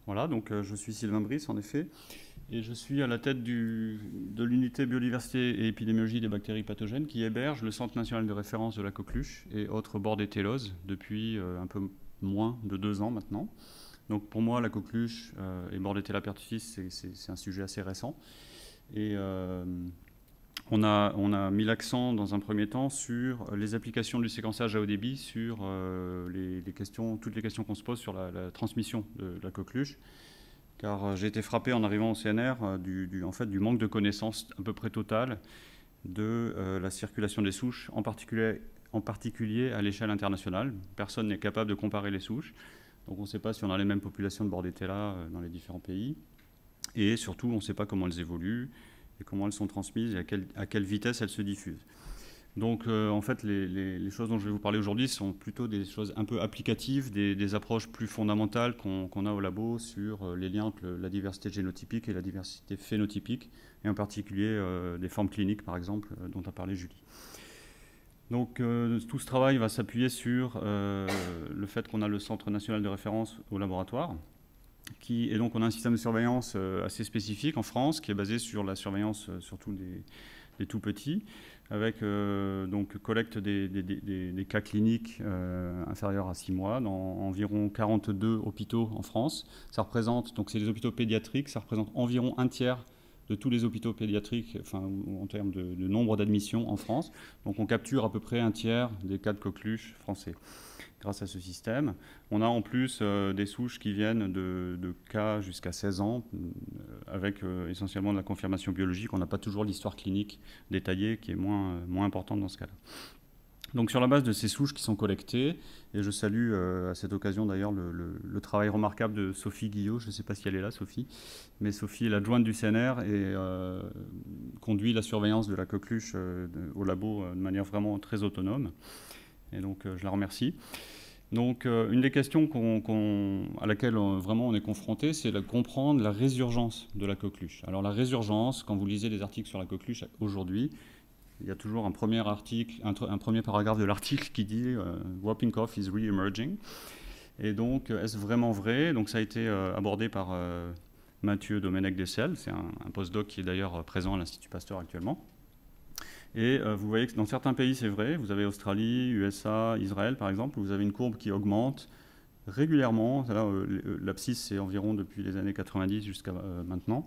Voilà, donc je suis Sylvain Brice, en effet, et je suis à la tête de l'unité biodiversité et épidémiologie des bactéries pathogènes qui héberge le Centre national de référence de la coqueluche et autres bordételloses depuis un peu moins de 2 ans maintenant. Donc pour moi, la coqueluche et Bordetella pertussis, c'est un sujet assez récent. Et on a mis l'accent dans un premier temps sur les applications du séquençage à haut débit, sur toutes les questions qu'on se pose sur la transmission de la coqueluche. Car j'ai été frappé en arrivant au CNR en fait, du manque de connaissances à peu près totales de la circulation des souches, en particulier à l'échelle internationale. Personne n'est capable de comparer les souches. Donc on ne sait pas si on a les mêmes populations de Bordetella dans les différents pays. Et surtout, on ne sait pas comment elles évoluent et comment elles sont transmises et à quelle vitesse elles se diffusent. Donc en fait, les choses dont je vais vous parler aujourd'hui sont plutôt des choses un peu applicatives, des approches plus fondamentales qu'on a au labo sur les liens entre la diversité génotypique et la diversité phénotypique, et en particulier des formes cliniques, par exemple, dont a parlé Julie. Donc tout ce travail va s'appuyer sur le fait qu'on a le Centre national de référence au laboratoire, et donc on a un système de surveillance assez spécifique en France, qui est basé sur la surveillance surtout des tout petits, avec donc collecte des cas cliniques inférieurs à 6 mois dans environ 42 hôpitaux en France. Ça représente, donc c'est des hôpitaux pédiatriques, ça représente environ un tiers de tous les hôpitaux pédiatriques, enfin en termes de nombre d'admissions en France. Donc on capture à peu près un tiers des cas de coqueluche français grâce à ce système. On a en plus des souches qui viennent de cas jusqu'à 16 ans, avec essentiellement de la confirmation biologique. On n'a pas toujours l'histoire clinique détaillée, qui est moins importante dans ce cas-là. Donc sur la base de ces souches qui sont collectées, et je salue à cette occasion d'ailleurs le travail remarquable de Sophie Guillot, je ne sais pas si elle est là, Sophie, mais Sophie est l'adjointe du CNR et conduit la surveillance de la coqueluche au labo de manière vraiment très autonome. Et donc je la remercie. Donc une des questions à laquelle vraiment on est confronté, c'est de comprendre la résurgence de la coqueluche. Alors la résurgence, quand vous lisez les articles sur la coqueluche aujourd'hui, il y a toujours un premier paragraphe de l'article qui dit Whooping cough is re-emerging. Et donc est-ce vraiment vrai? Donc ça a été abordé par Mathieu Domenech-Dessel, c'est un postdoc qui est d'ailleurs présent à l'Institut Pasteur actuellement. Et vous voyez que dans certains pays, c'est vrai, vous avez Australie, USA, Israël par exemple, vous avez une courbe qui augmente régulièrement. L'abscisse, c'est environ depuis les années 90 jusqu'à maintenant.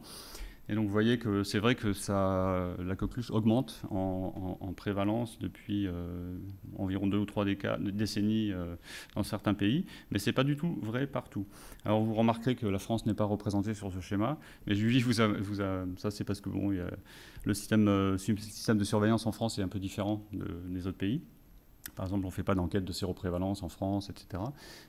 Et donc vous voyez que c'est vrai que la coqueluche augmente en prévalence depuis environ 2 ou 3 décennies dans certains pays, mais ce n'est pas du tout vrai partout. Alors vous remarquerez que la France n'est pas représentée sur ce schéma, mais Julie ça c'est parce que bon, le système de surveillance en France est un peu différent des autres pays. Par exemple, on ne fait pas d'enquête de séroprévalence en France, etc.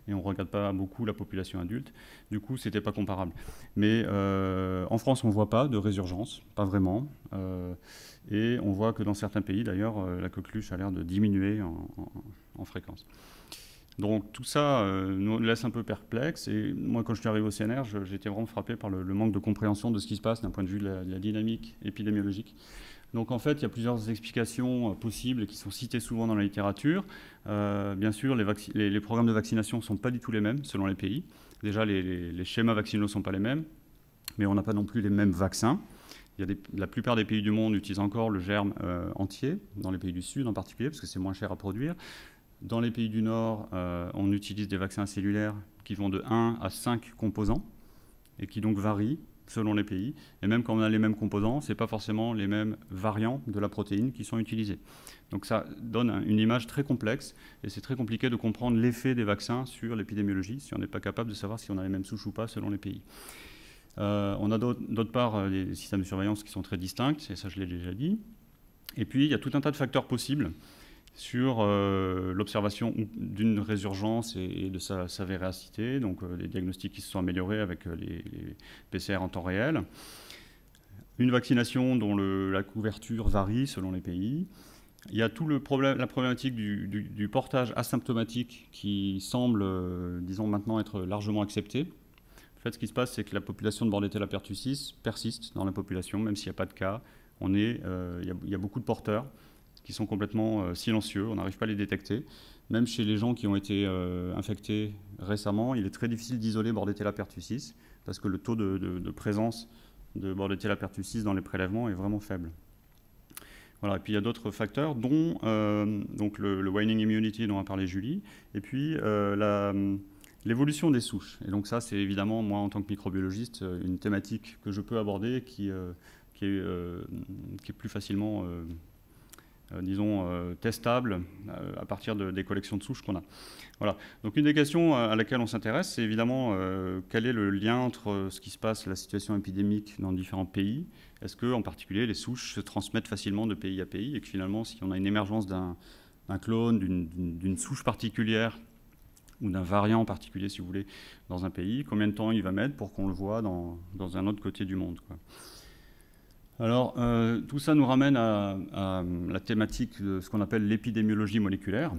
Et on ne regarde pas beaucoup la population adulte. Du coup, ce n'était pas comparable. Mais en France, on ne voit pas de résurgence, pas vraiment. Et on voit que dans certains pays, d'ailleurs, la coqueluche a l'air de diminuer en fréquence. Donc tout ça nous laisse un peu perplexes. Et moi, quand je suis arrivé au CNR, j'étais vraiment frappé par le manque de compréhension de ce qui se passe d'un point de vue de la dynamique épidémiologique. Donc en fait, il y a plusieurs explications possibles et qui sont citées souvent dans la littérature. Bien sûr, les programmes de vaccination ne sont pas du tout les mêmes selon les pays. Déjà, les schémas vaccinaux ne sont pas les mêmes, mais on n'a pas non plus les mêmes vaccins. La plupart des pays du monde utilisent encore le germe entier, dans les pays du Sud en particulier, parce que c'est moins cher à produire. Dans les pays du Nord, on utilise des vaccins cellulaires qui vont de 1 à 5 composants et qui donc varient selon les pays. Et même quand on a les mêmes composants, ce n'est pas forcément les mêmes variants de la protéine qui sont utilisés. Donc ça donne une image très complexe et c'est très compliqué de comprendre l'effet des vaccins sur l'épidémiologie si on n'est pas capable de savoir si on a les mêmes souches ou pas selon les pays. On a d'autre part des systèmes de surveillance qui sont très distincts, et ça je l'ai déjà dit. Et puis il y a tout un tas de facteurs possibles sur l'observation d'une résurgence et de sa véracité, donc les diagnostics qui se sont améliorés avec les PCR en temps réel, une vaccination dont la couverture varie selon les pays. Il y a tout la problématique du portage asymptomatique qui semble, disons maintenant, être largement accepté. En fait, ce qui se passe, c'est que la population de Bordetella pertussis persiste dans la population, même s'il n'y a pas de cas. Il y a beaucoup de porteurs qui sont complètement silencieux, on n'arrive pas à les détecter. Même chez les gens qui ont été infectés récemment, il est très difficile d'isoler Bordetella pertussis. parce que le taux de présence de Bordetella pertussis dans les prélèvements est vraiment faible. Voilà, et puis il y a d'autres facteurs, dont donc le waning immunity dont a parlé Julie, et puis l'évolution des souches. Et donc ça, c'est évidemment, moi, en tant que microbiologiste, une thématique que je peux aborder qui est plus facilement, disons, testable à partir des collections de souches qu'on a. Voilà. Donc une des questions à laquelle on s'intéresse, c'est évidemment quel est le lien entre ce qui se passe, la situation épidémique dans différents pays. Est-ce que, en particulier, les souches se transmettent facilement de pays à pays et que finalement, si on a une émergence d'un clone, d'une souche particulière ou d'un variant particulier, si vous voulez, dans un pays, combien de temps il va mettre pour qu'on le voit dans un autre côté du monde, quoi. Alors, tout ça nous ramène à la thématique de ce qu'on appelle l'épidémiologie moléculaire,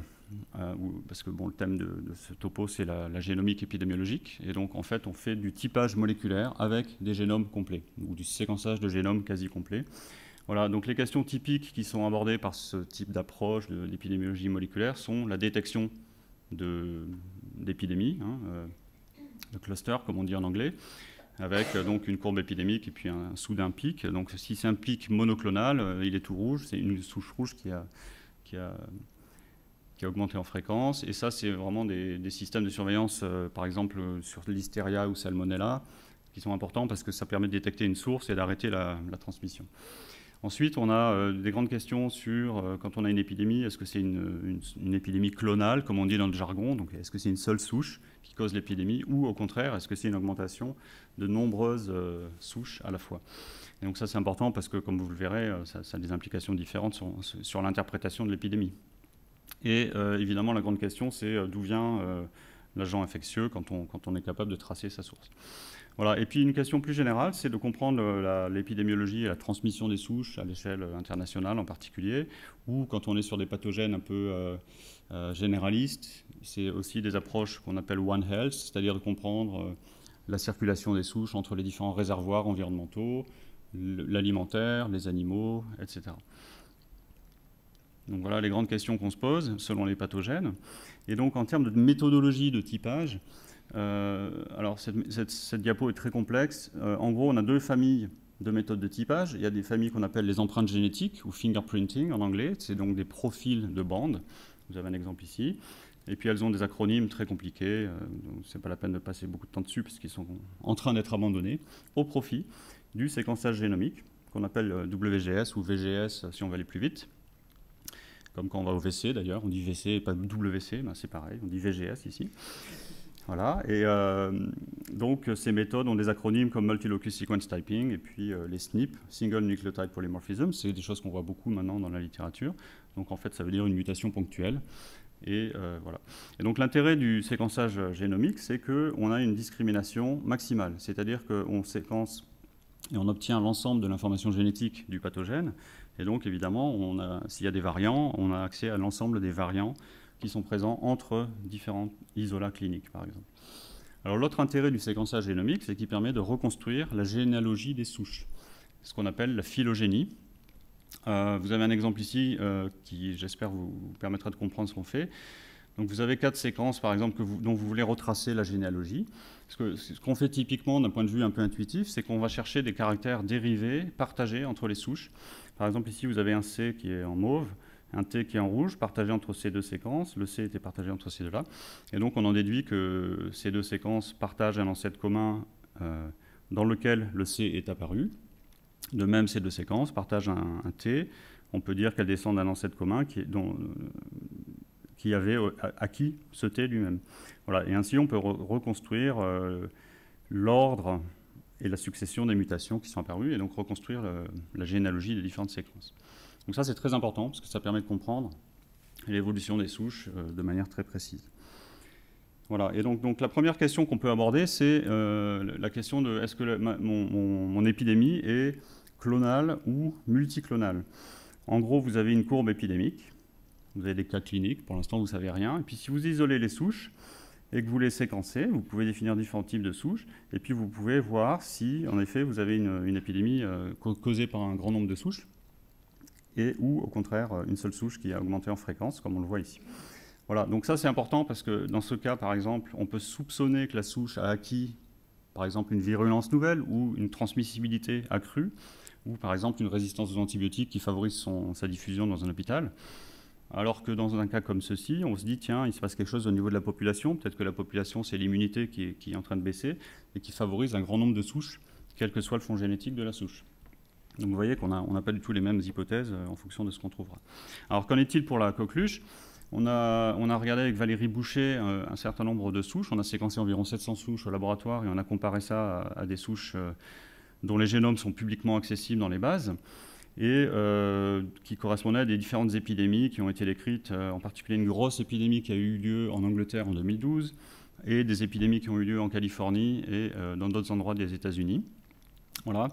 parce que bon, le thème de ce topo, c'est la génomique épidémiologique, et donc en fait, on fait du typage moléculaire avec des génomes complets, ou du séquençage de génomes quasi complet. Voilà, donc les questions typiques qui sont abordées par ce type d'approche de l'épidémiologie moléculaire sont la détection d'épidémies, de cluster, comme on dit en anglais, avec donc une courbe épidémique et puis un soudain pic. Donc si c'est un pic monoclonal, il est tout rouge, c'est une souche rouge qui a augmenté en fréquence. Et ça, c'est vraiment des systèmes de surveillance, par exemple sur Listeria ou Salmonella, qui sont importants parce que ça permet de détecter une source et d'arrêter la transmission. Ensuite, on a des grandes questions sur, quand on a une épidémie, est-ce que c'est une épidémie clonale, comme on dit dans le jargon, donc est-ce que c'est une seule souche qui cause l'épidémie, ou au contraire, est-ce que c'est une augmentation de nombreuses souches à la fois. Et donc ça, c'est important parce que, comme vous le verrez, ça a des implications différentes sur l'interprétation de l'épidémie. Et évidemment, la grande question, c'est d'où vient l'agent infectieux quand on est capable de tracer sa source. Voilà. Et puis une question plus générale, c'est de comprendre l'épidémiologie et la transmission des souches à l'échelle internationale en particulier, ou quand on est sur des pathogènes un peu généralistes, c'est aussi des approches qu'on appelle One Health, c'est-à-dire de comprendre la circulation des souches entre les différents réservoirs environnementaux, l'alimentaire, les animaux, etc. Donc voilà les grandes questions qu'on se pose selon les pathogènes. Et donc en termes de méthodologie de typage, alors cette diapo est très complexe. En gros, on a deux familles de méthodes de typage. Il y a des familles qu'on appelle les empreintes génétiques, ou fingerprinting en anglais. C'est donc des profils de bandes. Vous avez un exemple ici. Et puis elles ont des acronymes très compliqués, donc c'est pas la peine de passer beaucoup de temps dessus, parce qu'ils sont en train d'être abandonnés, au profit du séquençage génomique, qu'on appelle WGS ou VGS si on va aller plus vite. Comme quand on va au WC d'ailleurs, on dit WC et pas WC, ben c'est pareil, on dit VGS ici. Voilà, et donc ces méthodes ont des acronymes comme Multilocus Sequence Typing et puis les SNP, Single Nucleotide Polymorphism, c'est des choses qu'on voit beaucoup maintenant dans la littérature. Donc en fait, ça veut dire une mutation ponctuelle. Et voilà. Et donc l'intérêt du séquençage génomique, c'est qu'on a une discrimination maximale, c'est-à-dire qu'on séquence et on obtient l'ensemble de l'information génétique du pathogène. Et donc évidemment, s'il y a des variants, on a accès à l'ensemble des variants qui sont présents entre différents isolats cliniques, par exemple. Alors l'autre intérêt du séquençage génomique, c'est qu'il permet de reconstruire la généalogie des souches, ce qu'on appelle la phylogénie. Vous avez un exemple ici qui, j'espère, vous permettra de comprendre ce qu'on fait. Donc vous avez 4 séquences, par exemple, dont vous voulez retracer la généalogie. Ce qu'on fait typiquement, d'un point de vue un peu intuitif, c'est qu'on va chercher des caractères dérivés, partagés entre les souches. Par exemple, ici, vous avez un C qui est en mauve, un T qui est en rouge, partagé entre ces deux séquences. Le C était partagé entre ces deux-là. Et donc, on en déduit que ces deux séquences partagent un ancêtre commun dans lequel le C est apparu. De même, ces deux séquences partagent un T. On peut dire qu'elles descendent d'un ancêtre commun qui avait acquis ce T lui-même. Voilà. Et ainsi, on peut reconstruire l'ordre et la succession des mutations qui sont apparues, et donc reconstruire la généalogie des différentes séquences. Donc ça, c'est très important, parce que ça permet de comprendre l'évolution des souches de manière très précise. Voilà. Et donc la première question qu'on peut aborder, c'est la question de est-ce que mon épidémie est clonale ou multiclonale. En gros, vous avez une courbe épidémique, vous avez des cas cliniques, pour l'instant vous ne savez rien, et puis si vous isolez les souches et que vous les séquencez, vous pouvez définir différents types de souches, et puis vous pouvez voir si, en effet, vous avez une épidémie causée par un grand nombre de souches, ou au contraire une seule souche qui a augmenté en fréquence, comme on le voit ici. Voilà, donc ça c'est important parce que dans ce cas, par exemple, on peut soupçonner que la souche a acquis par exemple une virulence nouvelle ou une transmissibilité accrue, ou par exemple une résistance aux antibiotiques qui favorise sa diffusion dans un hôpital. Alors que dans un cas comme ceci, on se dit, tiens, il se passe quelque chose au niveau de la population, peut-être que la population, c'est l'immunité qui est en train de baisser et qui favorise un grand nombre de souches, quel que soit le fond génétique de la souche. Donc vous voyez qu'on n'a pas du tout les mêmes hypothèses en fonction de ce qu'on trouvera. Alors qu'en est-il pour la coqueluche ? On a regardé avec Valérie Boucher un certain nombre de souches, on a séquencé environ 700 souches au laboratoire et on a comparé ça à des souches dont les génomes sont publiquement accessibles dans les bases, et qui correspondaient à des différentes épidémies qui ont été décrites, en particulier une grosse épidémie qui a eu lieu en Angleterre en 2012, et des épidémies qui ont eu lieu en Californie et dans d'autres endroits des États-Unis. Voilà.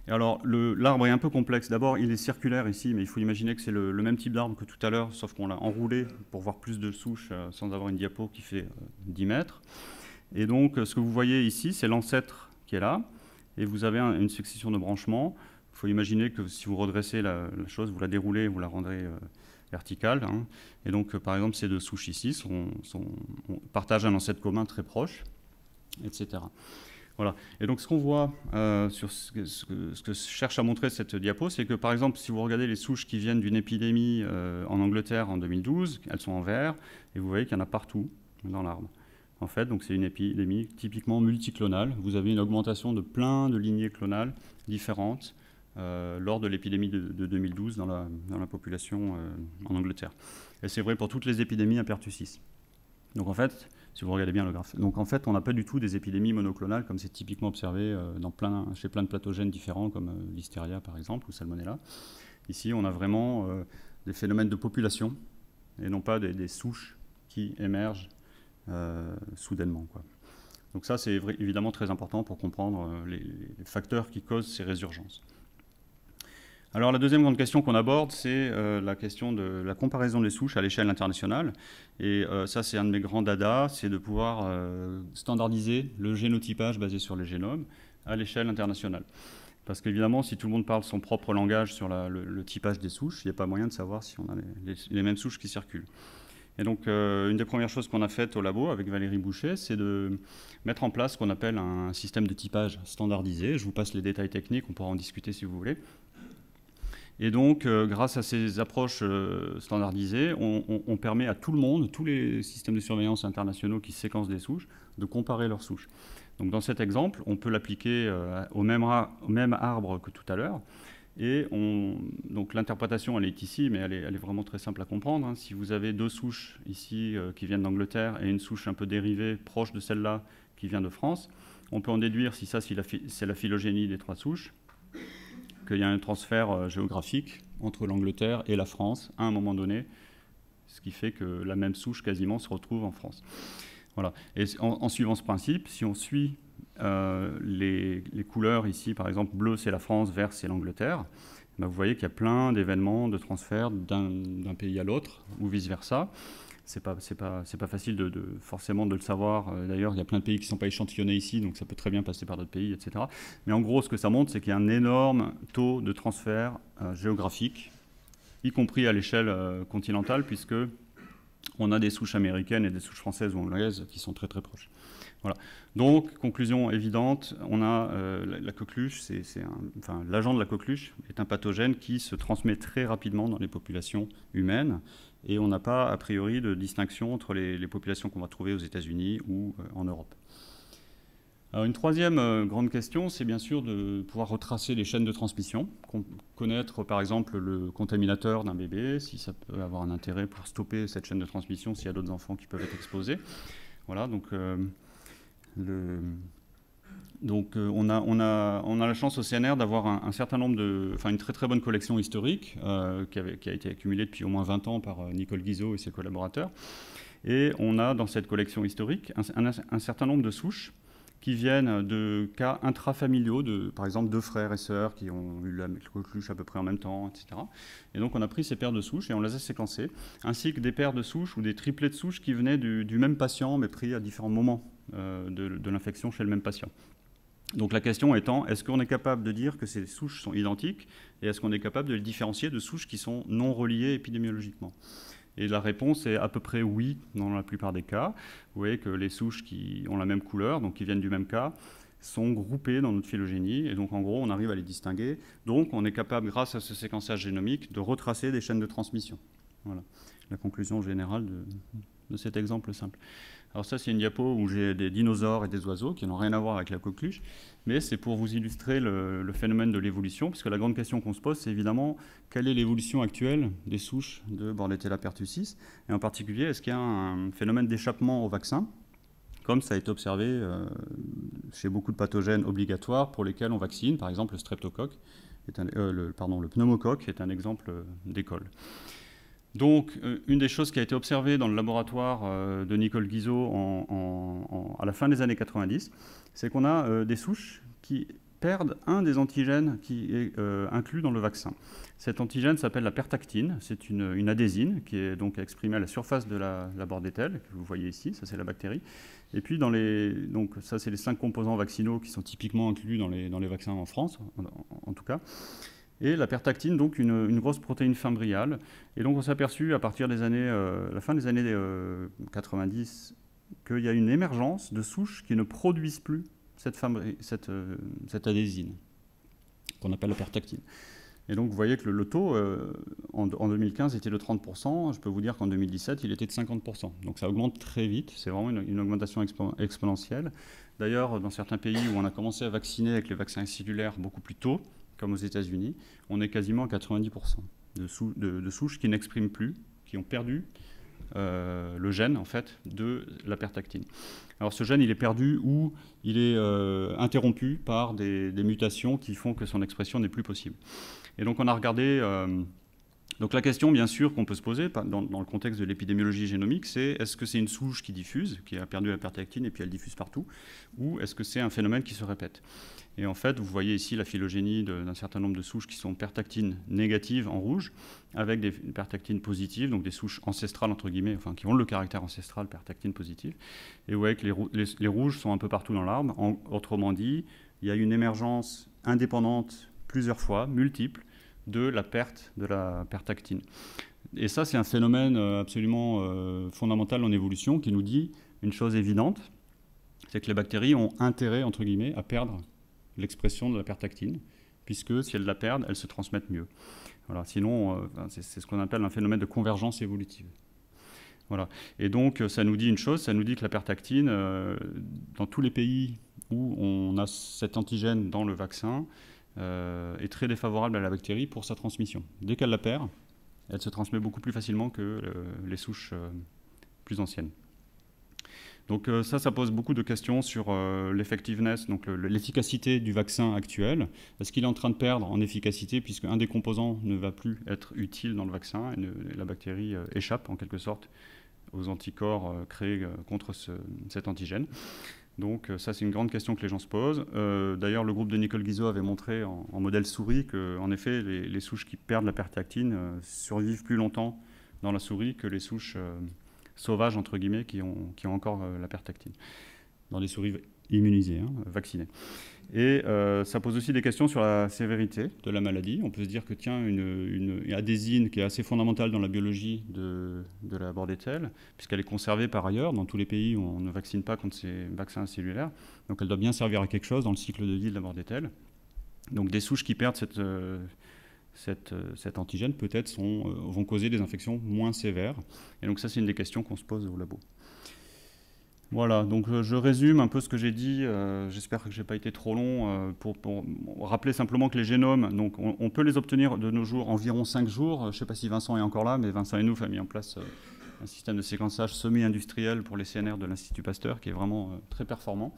Et alors, l'arbre est un peu complexe. D'abord, il est circulaire ici, mais il faut imaginer que c'est le même type d'arbre que tout à l'heure, sauf qu'on l'a enroulé pour voir plus de souches sans avoir une diapo qui fait 10 mètres. Et donc, ce que vous voyez ici, c'est l'ancêtre qui est là, et vous avez une succession de branchements. Il faut imaginer que si vous redressez la chose, vous la déroulez, vous la rendrez verticale. Hein. Et donc, par exemple, ces deux souches ici partagent un ancêtre commun très proche, etc. Voilà. Et donc, ce qu'on voit sur ce que cherche à montrer cette diapo, c'est que, par exemple, si vous regardez les souches qui viennent d'une épidémie en Angleterre en 2012, elles sont en vert, et vous voyez qu'il y en a partout dans l'arbre. En fait, donc c'est une épidémie typiquement multiclonale. Vous avez une augmentation de plein de lignées clonales différentes lors de l'épidémie de 2012 dans la population en Angleterre. Et c'est vrai pour toutes les épidémies à pertussis. Donc en fait, si vous regardez bien le graphe, donc en fait, on n'a pas du tout des épidémies monoclonales comme c'est typiquement observé chez plein de pathogènes différents comme l'hystéria par exemple ou salmonella. Ici, on a vraiment des phénomènes de population et non pas des souches qui émergent soudainement, quoi. Donc ça, c'est évidemment très important pour comprendre les facteurs qui causent ces résurgences. Alors la deuxième grande question qu'on aborde, c'est la question de la comparaison des souches à l'échelle internationale. Et ça, c'est un de mes grands dadas, c'est de pouvoir standardiser le génotypage basé sur les génomes à l'échelle internationale. Parce qu'évidemment, si tout le monde parle son propre langage sur le typage des souches, il n'y a pas moyen de savoir si on a les mêmes souches qui circulent. Et donc, une des premières choses qu'on a faites au labo avec Valérie Boucher, c'est de mettre en place ce qu'on appelle un système de typage standardisé. Je vous passe les détails techniques, on pourra en discuter si vous voulez. Et donc, grâce à ces approches standardisées, on permet à tout le monde, tous les systèmes de surveillance internationaux qui séquencent des souches, de comparer leurs souches. Donc, dans cet exemple, on peut l'appliquer au même arbre que tout à l'heure. Et donc l'interprétation, elle est ici, mais elle est vraiment très simple à comprendre. Hein. Si vous avez deux souches ici qui viennent d'Angleterre et une souche un peu dérivée, proche de celle-là, qui vient de France, on peut en déduire, si ça c'est la phylogénie des trois souches, qu'il y a un transfert géographique entre l'Angleterre et la France à un moment donné, ce qui fait que la même souche quasiment se retrouve en France. Voilà. Et en suivant ce principe, si on suit les couleurs ici, par exemple, bleu c'est la France, vert c'est l'Angleterre, ben, vous voyez qu'il y a plein d'événements de transfert d'un pays à l'autre, ou vice-versa. C'est pas facile forcément de le savoir. D'ailleurs, il y a plein de pays qui ne sont pas échantillonnés ici, donc ça peut très bien passer par d'autres pays, etc. Mais en gros, ce que ça montre, c'est qu'il y a un énorme taux de transfert géographique, y compris à l'échelle continentale, puisque on a des souches américaines et des souches françaises ou anglaises qui sont très très proches. Voilà. Donc, conclusion évidente, on a la coqueluche, l'agent de la coqueluche est un pathogène qui se transmet très rapidement dans les populations humaines, et on n'a pas a priori de distinction entre les populations qu'on va trouver aux États-Unis ou en Europe. Alors, une troisième grande question, c'est bien sûr de pouvoir retracer les chaînes de transmission, connaître par exemple le contaminateur d'un bébé, si ça peut avoir un intérêt pour stopper cette chaîne de transmission s'il y a d'autres enfants qui peuvent être exposés. Voilà, donc on a la chance au CNR d'avoir un certain nombre une très très bonne collection historique qui a été accumulée depuis au moins 20 ans par Nicole Guizot et ses collaborateurs. Et on a dans cette collection historique un certain nombre de souches qui viennent de cas intrafamiliaux, par exemple deux frères et sœurs qui ont eu la coqueluche à peu près en même temps, etc. Et donc on a pris ces paires de souches et on les a séquencées, ainsi que des paires de souches ou des triplets de souches qui venaient du même patient, mais pris à différents moments de l'infection chez le même patient. Donc la question étant, est-ce qu'on est capable de dire que ces souches sont identiques et est-ce qu'on est capable de les différencier de souches qui sont non reliées épidémiologiquement ? Et la réponse est à peu près oui dans la plupart des cas. Vous voyez que les souches qui ont la même couleur, donc qui viennent du même cas, sont groupées dans notre phylogénie, et donc en gros, on arrive à les distinguer. Donc, on est capable, grâce à ce séquençage génomique, de retracer des chaînes de transmission. Voilà la conclusion générale de cet exemple simple. Alors ça, c'est une diapo où j'ai des dinosaures et des oiseaux qui n'ont rien à voir avec la coqueluche, mais c'est pour vous illustrer le phénomène de l'évolution, puisque la grande question qu'on se pose, c'est évidemment quelle est l'évolution actuelle des souches de Bordetella pertussis, et en particulier, est-ce qu'il y a un phénomène d'échappement au vaccin, comme ça a été observé chez beaucoup de pathogènes obligatoires pour lesquels on vaccine, par exemple le streptocoque, le pneumocoque est un exemple d'école. Donc, une des choses qui a été observée dans le laboratoire de Nicole Guizot à la fin des années 90, c'est qu'on a des souches qui perdent un des antigènes qui est inclus dans le vaccin. Cet antigène s'appelle la pertactine, c'est une adésine qui est donc exprimée à la surface de la bordetelle, que vous voyez ici, ça c'est la bactérie. Et puis, donc, ça c'est les 5 composants vaccinaux qui sont typiquement inclus dans les vaccins en France, en tout cas. Et la pertactine, donc une grosse protéine fimbriale. Et donc on s'est aperçu à partir des années, la fin des années 90, qu'il y a une émergence de souches qui ne produisent plus cette adésine, qu'on appelle la pertactine. Et donc vous voyez que le taux en 2015 était de 30%, je peux vous dire qu'en 2017 il était de 50%. Donc ça augmente très vite, c'est vraiment une augmentation exponentielle. D'ailleurs, dans certains pays où on a commencé à vacciner avec les vaccins cellulaires beaucoup plus tôt, comme aux États-Unis, on est quasiment à 90% de souches qui n'expriment plus, qui ont perdu le gène en fait de la pertactine. Alors ce gène, il est perdu ou il est interrompu par des mutations qui font que son expression n'est plus possible. Et donc on a regardé. Donc la question, bien sûr, qu'on peut se poser dans le contexte de l'épidémiologie génomique, c'est est-ce que c'est une souche qui diffuse, qui a perdu la pertactine et puis elle diffuse partout, ou est-ce que c'est un phénomène qui se répète? Et en fait, vous voyez ici la phylogénie d'un certain nombre de souches qui sont pertactines négatives en rouge, avec des pertactines positives, donc des souches ancestrales, entre guillemets, enfin qui ont le caractère ancestral, pertactine positive. Et vous voyez que les rouges sont un peu partout dans l'arbre. Autrement dit, il y a une émergence indépendante plusieurs fois, multiple, de la perte de la pertactine. Et ça, c'est un phénomène absolument fondamental en évolution qui nous dit une chose évidente, c'est que les bactéries ont intérêt, entre guillemets, à perdre l'expression de la pertactine, puisque si elles la perdent, elles se transmettent mieux. Voilà. Sinon, c'est ce qu'on appelle un phénomène de convergence évolutive. Voilà. Et donc, ça nous dit une chose, ça nous dit que la pertactine, dans tous les pays où on a cet antigène dans le vaccin, est très défavorable à la bactérie pour sa transmission. Dès qu'elle la perd, elle se transmet beaucoup plus facilement que les souches plus anciennes. Donc ça pose beaucoup de questions sur l'effectiveness, donc l'efficacité du vaccin actuel. Est-ce qu'il est en train de perdre en efficacité puisque un des composants ne va plus être utile dans le vaccin et la bactérie échappe en quelque sorte aux anticorps créés contre cet antigène? Donc ça, c'est une grande question que les gens se posent. D'ailleurs, le groupe de Nicole Guizot avait montré en modèle souris qu'en effet, les souches qui perdent la pertactine survivent plus longtemps dans la souris que les souches sauvages, entre guillemets, qui ont encore la pertactine, dans les souris immunisées, vaccinées. Et ça pose aussi des questions sur la sévérité de la maladie. On peut se dire que tiens, une adésine qui est assez fondamentale dans la biologie de la bordetelle, puisqu'elle est conservée par ailleurs dans tous les pays où on ne vaccine pas contre ces vaccins cellulaires. Donc elle doit bien servir à quelque chose dans le cycle de vie de la bordetelle. Donc des souches qui perdent cet antigène peut-être vont causer des infections moins sévères. Et donc ça, c'est une des questions qu'on se pose au labo. Voilà, donc je résume un peu ce que j'ai dit. J'espère que je n'ai pas été trop long pour rappeler simplement que les génomes, donc on peut les obtenir de nos jours environ 5 jours. Je ne sais pas si Vincent est encore là, mais Vincent Enouf a mis en place un système de séquençage semi-industriel pour les CNR de l'Institut Pasteur qui est vraiment très performant.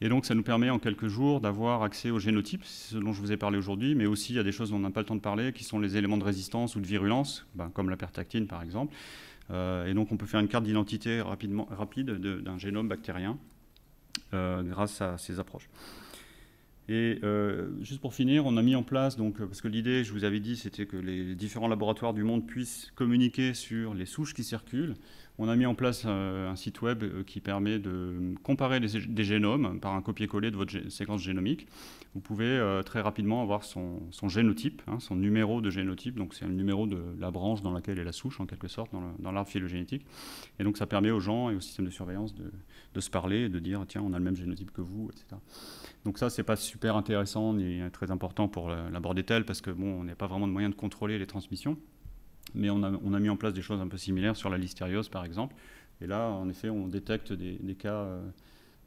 Et donc ça nous permet en quelques jours d'avoir accès aux génotypes, ce dont je vous ai parlé aujourd'hui, mais aussi à des choses dont on n'a pas le temps de parler, qui sont les éléments de résistance ou de virulence, comme la pertactine par exemple. Et donc on peut faire une carte d'identité rapide d'un génome bactérien grâce à ces approches. Et juste pour finir, on a mis en place, donc, parce que l'idée, je vous avais dit, c'était que les différents laboratoires du monde puissent communiquer sur les souches qui circulent. On a mis en place un site web qui permet de comparer des génomes par un copier-coller de votre séquence génomique. Vous pouvez très rapidement avoir son génotype, hein, son numéro de génotype. Donc c'est le numéro de la branche dans laquelle est la souche, en quelque sorte, dans l'arbre phylogénétique. Et donc ça permet aux gens et au système de surveillance de se parler et de dire tiens, on a le même génotype que vous, etc. Donc ça, c'est pas super intéressant ni très important pour l'aborder tel, parce que bon, on n'a pas vraiment de moyen de contrôler les transmissions. Mais on a mis en place des choses un peu similaires sur la listériose, par exemple. Et là, en effet, on détecte des cas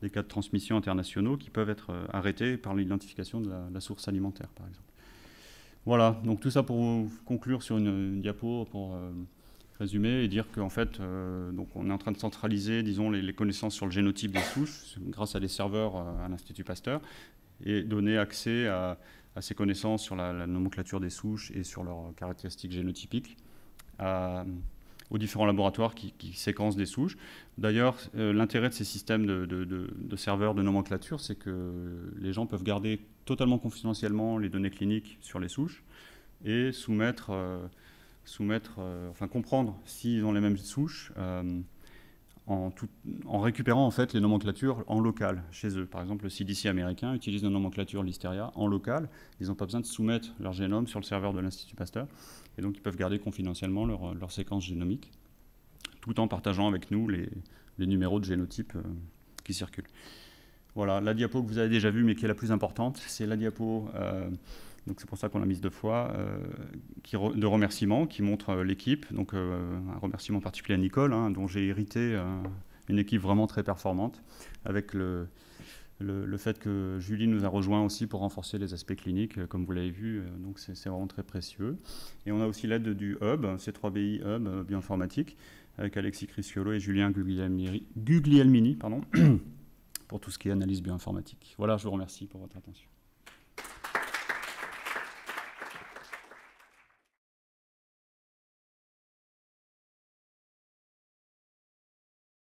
de transmission internationaux qui peuvent être arrêtés par l'identification de la source alimentaire, par exemple. Voilà, donc tout ça pour vous conclure sur une diapo, pour résumer et dire qu'en fait, donc on est en train de centraliser, disons, les connaissances sur le génotype des souches grâce à des serveurs à l'Institut Pasteur et donner accès à ces connaissances sur la nomenclature des souches et sur leurs caractéristiques génotypiques aux différents laboratoires qui séquencent des souches. D'ailleurs, l'intérêt de ces systèmes de serveurs de nomenclature, c'est que les gens peuvent garder totalement confidentiellement les données cliniques sur les souches et enfin comprendre s'ils ont les mêmes souches en récupérant en fait les nomenclatures en local chez eux. Par exemple, le CDC américain utilise la nomenclature Listeria en local. Ils n'ont pas besoin de soumettre leur génome sur le serveur de l'Institut Pasteur. Et donc, ils peuvent garder confidentiellement leur séquence génomique, tout en partageant avec nous les numéros de génotype qui circulent. Voilà, la diapo que vous avez déjà vue, mais qui est la plus importante, c'est la diapo, donc c'est pour ça qu'on l'a mise 2 fois, de remerciements, qui montre l'équipe. Donc, un remerciement particulier à Nicole, hein, dont j'ai hérité une équipe vraiment très performante, avec le fait que Julie nous a rejoint aussi pour renforcer les aspects cliniques, comme vous l'avez vu, donc c'est vraiment très précieux. Et on a aussi l'aide du Hub, C3BI Hub bioinformatique, avec Alexis Crisciolo et Julien Guglielmini, pour tout ce qui est analyse bioinformatique. Voilà, je vous remercie pour votre attention.